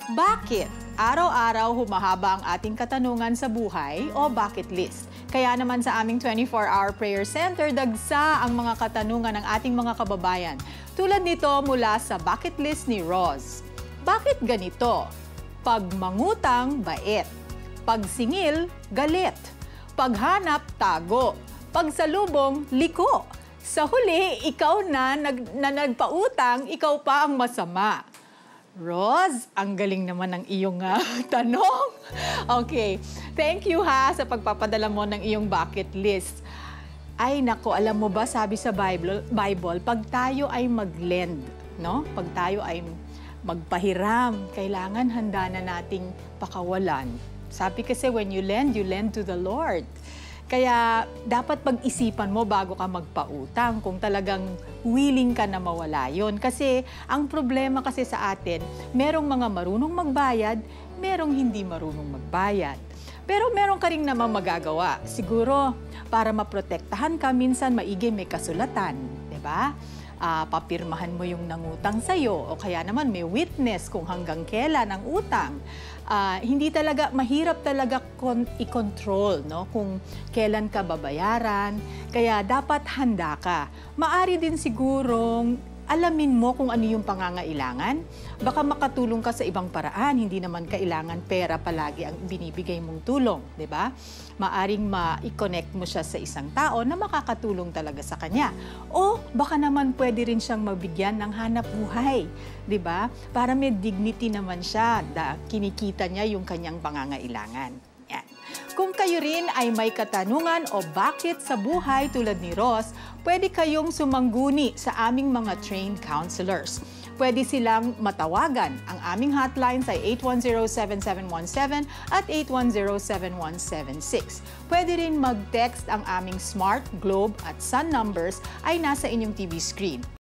Bakit araw-araw humahaba ang ating katanungan sa buhay o bucket list? Kaya naman sa aming 24-hour prayer center, dagsa ang mga katanungan ng ating mga kababayan. Tulad nito mula sa bucket list ni Roz. Bakit ganito? Pag mangutang, bait. Pag singil, galit. Paghanap, tago. Pagsalubong, liko. Sa huli, ikaw na nagpautang, ikaw pa ang masama. Roz, ang galing naman ng iyong tanong. Okay, thank you sa pagpapadala mo ng iyong bucket list. Ay nako, alam mo ba, sabi sa Bible, pag tayo ay mag-lend, no? Pag tayo ay magpahiram, kailangan handa na nating pakawalan. Sabi kasi, when you lend to the Lord. Kaya dapat pag-isipan mo bago ka magpautang kung talagang willing ka na mawala yon. Kasi ang problema kasi sa atin, merong mga marunong magbayad, merong hindi marunong magbayad. Pero meron ka rin naman magagawa. Siguro, para maprotektahan ka, minsan maigi may kasulatan, di ba? Papirmahan mo yung nangutang sa'yo o kaya naman may witness kung hanggang kailan ang utang. Hindi talaga, mahirap talaga i-control, no? Kung kailan ka babayaran. Kaya dapat handa ka. Maari din sigurong alamin mo kung ano yung pangangailangan. Baka makatulong ka sa ibang paraan, hindi naman kailangan pera palagi ang binibigay mong tulong, di ba? Maaring ma-connect mo siya sa isang tao na makakatulong talaga sa kanya. O baka naman pwede rin siyang mabigyan ng hanap buhay, di ba? Para may dignity naman siya, kinikita niya yung kanyang pangangailangan. Yan. Kung kayo rin ay may katanungan o bakit sa buhay tulad ni Roz, pwede kayong sumangguni sa aming mga trained counselors. Pwede silang matawagan. Ang aming hotlines ay 810-7717 at 810-7176. Pwede rin mag-text. Ang aming Smart, Globe at Sun numbers ay nasa inyong TV screen.